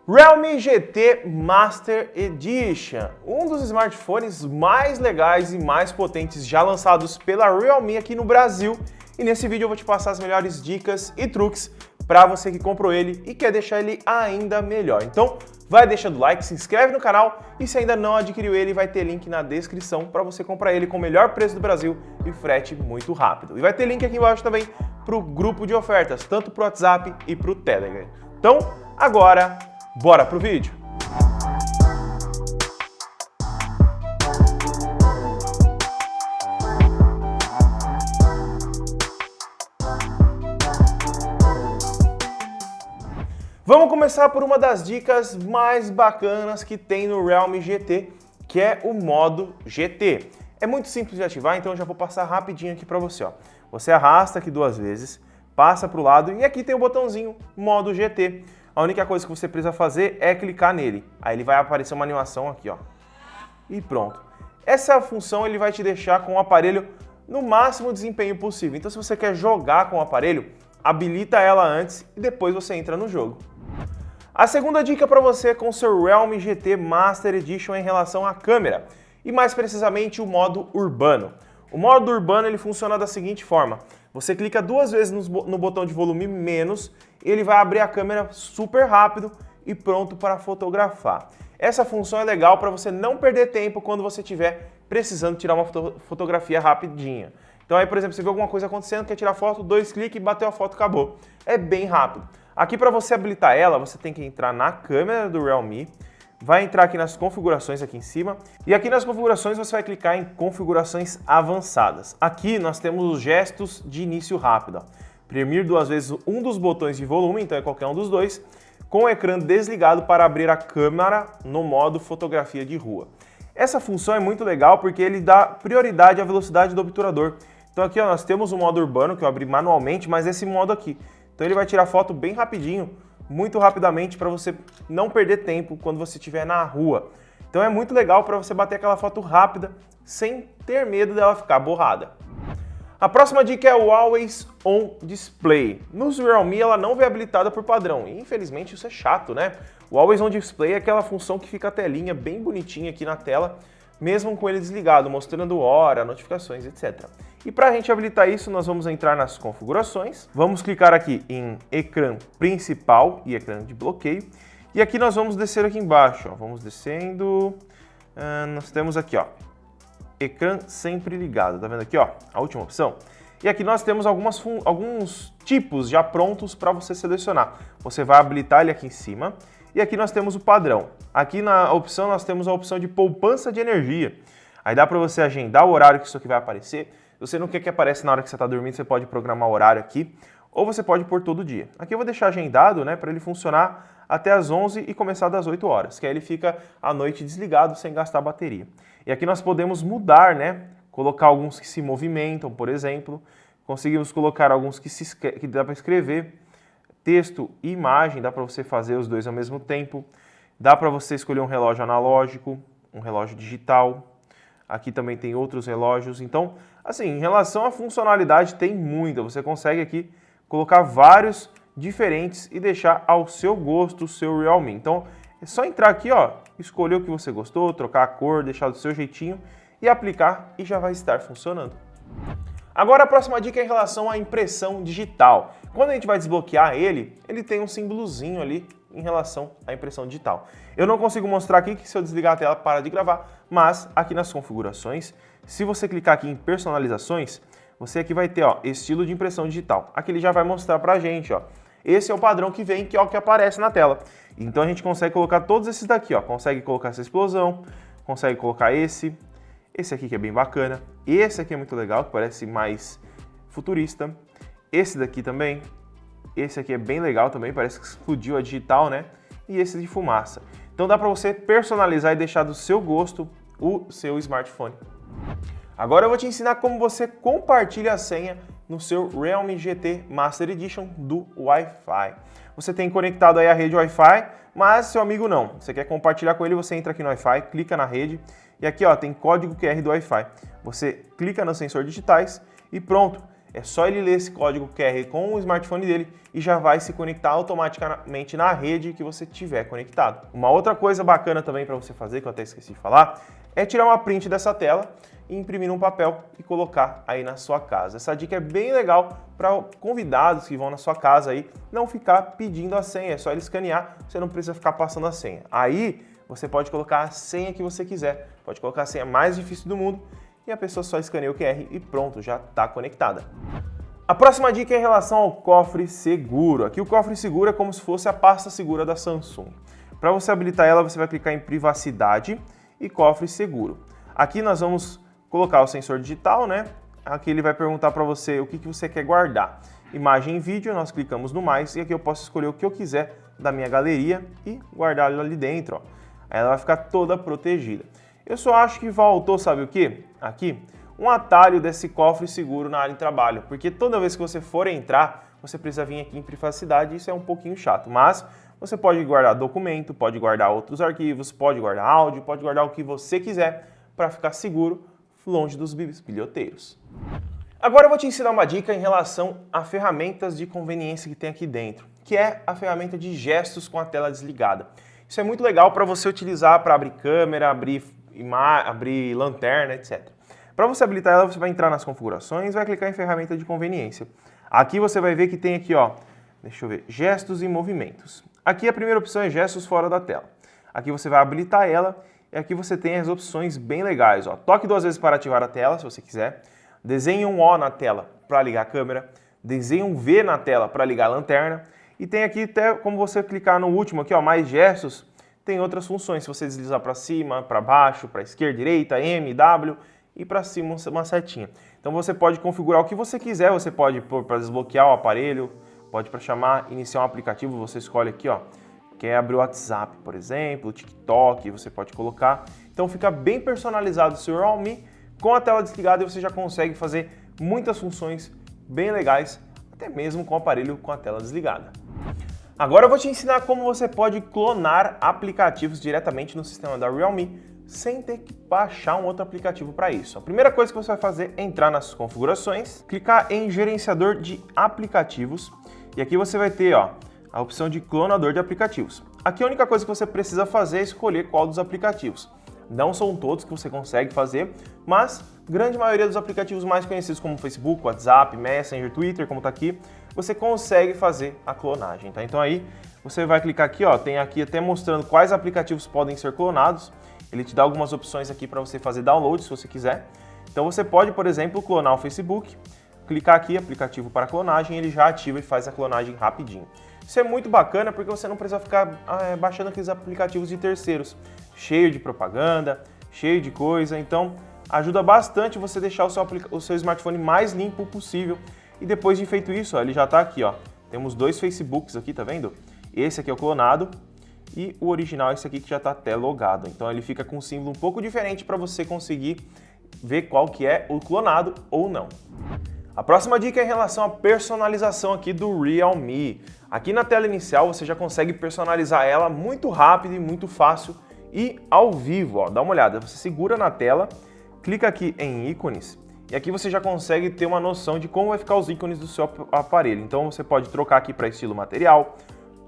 Realme GT Master Edition, um dos smartphones mais legais e mais potentes já lançados pela Realme aqui no Brasil. E nesse vídeo eu vou te passar as melhores dicas e truques para você que comprou ele e quer deixar ele ainda melhor. Então vai deixando o like, se inscreve no canal e se ainda não adquiriu ele, vai ter link na descrição para você comprar ele com o melhor preço do Brasil e frete muito rápido. E vai ter link aqui embaixo também para o grupo de ofertas, tanto para o WhatsApp e para o Telegram. Então agora, bora pro vídeo! Vamos começar por uma das dicas mais bacanas que tem no Realme GT, que é o modo GT. É muito simples de ativar, então eu já vou passar rapidinho aqui para você. Você arrasta aqui 2 vezes, passa para o lado e aqui tem o botãozinho modo GT. A única coisa que você precisa fazer é clicar nele. Aí ele vai aparecer uma animação aqui, ó. E pronto. Essa função ele vai te deixar com o aparelho no máximo desempenho possível. Então se você quer jogar com o aparelho, habilita ela antes e depois você entra no jogo. A segunda dica para você é com o seu Realme GT Master Edition em relação à câmera, e mais precisamente o modo urbano. O modo urbano ele funciona da seguinte forma: você clica 2 vezes no botão de volume menos, ele vai abrir a câmera super rápido e pronto para fotografar. Essa função é legal para você não perder tempo quando você estiver precisando tirar uma fotografia rapidinha. Então aí, por exemplo, você vê alguma coisa acontecendo, quer tirar foto, 2 cliques, bateu a foto, acabou. É bem rápido. Aqui para você habilitar ela, você tem que entrar na câmera do Realme, vai entrar aqui nas configurações aqui em cima, e aqui nas configurações você vai clicar em configurações avançadas. Aqui nós temos os gestos de início rápido. Premir 2 vezes um dos botões de volume, então é qualquer um dos dois, com o ecrã desligado para abrir a câmera no modo fotografia de rua. Essa função é muito legal porque ele dá prioridade à velocidade do obturador. Então aqui ó, nós temos o modo urbano que eu abri manualmente, mas esse modo aqui. Então ele vai tirar foto bem rapidinho, muito rapidamente, para você não perder tempo quando você estiver na rua. Então é muito legal para você bater aquela foto rápida, sem ter medo dela ficar borrada. A próxima dica é o Always On Display. Nos Realme ela não vem habilitada por padrão, e infelizmente isso é chato, né? O Always On Display é aquela função que fica a telinha bem bonitinha aqui na tela, mesmo com ele desligado, mostrando hora, notificações, etc. E para a gente habilitar isso, nós vamos entrar nas configurações, vamos clicar aqui em ecrã principal e ecrã de bloqueio, e aqui nós vamos descer aqui embaixo, ó. Vamos descendo, nós temos aqui, ó, ecrã sempre ligado, tá vendo aqui, ó, a última opção? E aqui nós temos alguns tipos já prontos para você selecionar. Você vai habilitar ele aqui em cima, e aqui nós temos o padrão. Aqui na opção nós temos a opção de poupança de energia. Aí dá para você agendar o horário que isso aqui vai aparecer. Se você não quer que apareça na hora que você está dormindo, você pode programar o horário aqui, ou você pode pôr todo dia. Aqui eu vou deixar agendado, né, para ele funcionar até as 11 e começar das 8 horas, que aí ele fica à noite desligado sem gastar bateria. E aqui nós podemos mudar, né, colocar alguns que se movimentam, por exemplo. Conseguimos colocar alguns que dá para escrever. Texto e imagem, dá para você fazer os dois ao mesmo tempo. Dá para você escolher um relógio analógico, um relógio digital. Aqui também tem outros relógios. Então, assim, em relação à funcionalidade, tem muita. Você consegue aqui colocar vários diferentes e deixar ao seu gosto o seu Realme. Então, é só entrar aqui, ó, escolher o que você gostou, trocar a cor, deixar do seu jeitinho e aplicar e já vai estar funcionando. Agora a próxima dica é em relação à impressão digital. Quando a gente vai desbloquear ele tem um símbolozinho ali em relação à impressão digital. Eu não consigo mostrar aqui que se eu desligar a tela para de gravar, mas aqui nas configurações, se você clicar aqui em personalizações, você aqui vai ter, ó, estilo de impressão digital. Aqui ele já vai mostrar pra gente, ó. Esse é o padrão que vem, que é o que aparece na tela. Então a gente consegue colocar todos esses daqui, ó. Consegue colocar essa explosão, consegue colocar esse aqui que é bem bacana, esse aqui é muito legal, que parece mais futurista, esse daqui também, esse aqui é bem legal também, parece que explodiu a digital, né? E esse de fumaça. Então dá para você personalizar e deixar do seu gosto o seu smartphone. Agora eu vou te ensinar como você compartilha a senha no seu Realme GT Master Edition do Wi-Fi. Você tem conectado aí a rede Wi-Fi, mas seu amigo não. Você quer compartilhar com ele, você entra aqui no Wi-Fi, clica na rede e aqui ó, tem código QR do Wi-Fi. Você clica no sensor digitais e pronto. é só ele ler esse código QR com o smartphone dele e já vai se conectar automaticamente na rede que você tiver conectado. Uma outra coisa bacana também para você fazer, que eu até esqueci de falar, é tirar uma print dessa tela e imprimir num papel e colocar aí na sua casa. Essa dica é bem legal para convidados que vão na sua casa aí não ficar pedindo a senha, é só ele escanear, você não precisa ficar passando a senha. Aí você pode colocar a senha que você quiser, pode colocar a senha mais difícil do mundo e a pessoa só escaneia o QR e pronto, já está conectada. A próxima dica é em relação ao cofre seguro. Aqui o cofre seguro é como se fosse a pasta segura da Samsung. Para você habilitar ela, você vai clicar em privacidade e cofre seguro. Aqui nós vamos colocar o sensor digital, né? Aqui ele vai perguntar para você o que você quer guardar. Imagem e vídeo, nós clicamos no mais e aqui eu posso escolher o que eu quiser da minha galeria e guardar ela ali dentro, ó. Aí ela vai ficar toda protegida. Eu só acho que faltou, sabe o que? Aqui, um atalho desse cofre seguro na área de trabalho, porque toda vez que você for entrar, você precisa vir aqui em privacidade e isso é um pouquinho chato, mas você pode guardar documento, pode guardar outros arquivos, pode guardar áudio, pode guardar o que você quiser para ficar seguro longe dos bilhoteiros. Agora eu vou te ensinar uma dica em relação a ferramentas de conveniência que tem aqui dentro, que é a ferramenta de gestos com a tela desligada. Isso é muito legal para você utilizar para abrir câmera, abrir lanterna, etc. Para você habilitar ela, você vai entrar nas configurações, vai clicar em ferramenta de conveniência. Aqui você vai ver que tem aqui, ó, deixa eu ver, gestos e movimentos. Aqui a primeira opção é gestos fora da tela. Aqui você vai habilitar ela e aqui você tem as opções bem legais, ó. Toque 2 vezes para ativar a tela, se você quiser. Desenhe um O na tela para ligar a câmera. Desenhe um V na tela para ligar a lanterna. E tem aqui até como você clicar no último aqui, ó, mais gestos, tem outras funções. Se você deslizar para cima, para baixo, para esquerda, direita, M, W e para cima uma setinha. Então você pode configurar o que você quiser, você pode pôr para desbloquear o aparelho, pode para chamar, iniciar um aplicativo, você escolhe aqui, ó, quer abrir o WhatsApp, por exemplo, o TikTok, você pode colocar. Então fica bem personalizado o seu Realme com a tela desligada e você já consegue fazer muitas funções bem legais, até mesmo com o aparelho com a tela desligada. Agora eu vou te ensinar como você pode clonar aplicativos diretamente no sistema da Realme sem ter que baixar um outro aplicativo para isso. A primeira coisa que você vai fazer é entrar nas configurações, clicar em gerenciador de aplicativos e aqui você vai ter, ó, a opção de clonador de aplicativos. Aqui a única coisa que você precisa fazer é escolher qual dos aplicativos. Não são todos que você consegue fazer, mas grande maioria dos aplicativos mais conhecidos como Facebook, WhatsApp, Messenger, Twitter, como está aqui, você consegue fazer a clonagem, tá? Então aí você vai clicar aqui, ó, tem aqui até mostrando quais aplicativos podem ser clonados. Ele te dá algumas opções aqui para você fazer download, se você quiser. Então você pode, por exemplo, clonar o Facebook, clicar aqui, aplicativo para clonagem, ele já ativa e faz a clonagem rapidinho. Isso é muito bacana porque você não precisa ficar baixando aqueles aplicativos de terceiros, cheio de propaganda, cheio de coisa, então ajuda bastante você deixar o seu smartphone mais limpo possível. E depois de feito isso, ó, ele já está aqui, ó. Temos 2 Facebooks aqui, tá vendo? Esse aqui é o clonado e o original é esse aqui que já está até logado. Então ele fica com um símbolo um pouco diferente para você conseguir ver qual que é o clonado ou não. A próxima dica é em relação à personalização aqui do Realme. Aqui na tela inicial você já consegue personalizar ela muito rápido e muito fácil e ao vivo, ó. Dá uma olhada, você segura na tela, clica aqui em ícones e aqui você já consegue ter uma noção de como vai ficar os ícones do seu aparelho. Então você pode trocar aqui para estilo material,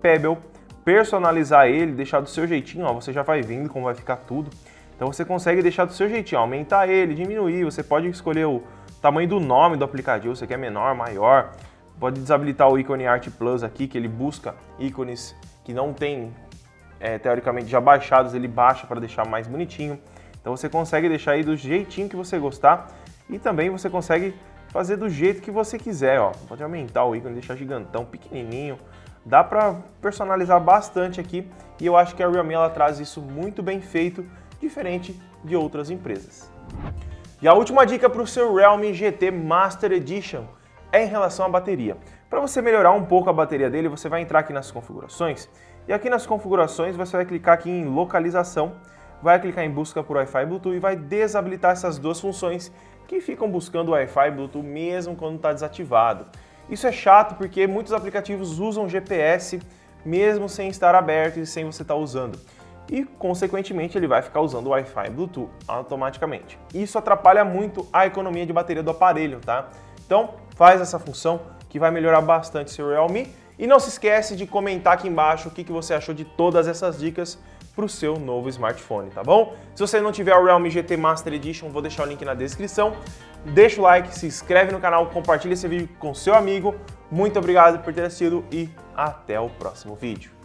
Pebble, personalizar ele, deixar do seu jeitinho, ó, você já vai vendo como vai ficar tudo. Então você consegue deixar do seu jeitinho, ó, aumentar ele, diminuir, você pode escolher o tamanho do nome do aplicativo, você quer menor, maior. Pode desabilitar o ícone Art Plus aqui, que ele busca ícones que não tem, teoricamente, já baixados, ele baixa para deixar mais bonitinho. Então você consegue deixar aí do jeitinho que você gostar e também você consegue fazer do jeito que você quiser, ó. Pode aumentar o ícone, deixar gigantão, pequenininho. Dá para personalizar bastante aqui e eu acho que a Realme ela traz isso muito bem feito, diferente de outras empresas. E a última dica para o seu Realme GT Master Edition é em relação à bateria. Para você melhorar um pouco a bateria dele, você vai entrar aqui nas configurações e aqui nas configurações você vai clicar aqui em localização, vai clicar em busca por Wi-Fi Bluetooth e vai desabilitar essas duas funções que ficam buscando o Wi-Fi Bluetooth mesmo quando está desativado. Isso é chato porque muitos aplicativos usam GPS mesmo sem estar aberto e sem você estar usando. E, consequentemente, ele vai ficar usando o Wi-Fi Bluetooth automaticamente. Isso atrapalha muito a economia de bateria do aparelho, tá? Então, faz essa função que vai melhorar bastante seu Realme. E não se esquece de comentar aqui embaixo o que você achou de todas essas dicas para o seu novo smartphone, tá bom? Se você não tiver o Realme GT Master Edition, vou deixar o link na descrição. Deixa o like, se inscreve no canal, compartilha esse vídeo com seu amigo. Muito obrigado por ter assistido e até o próximo vídeo.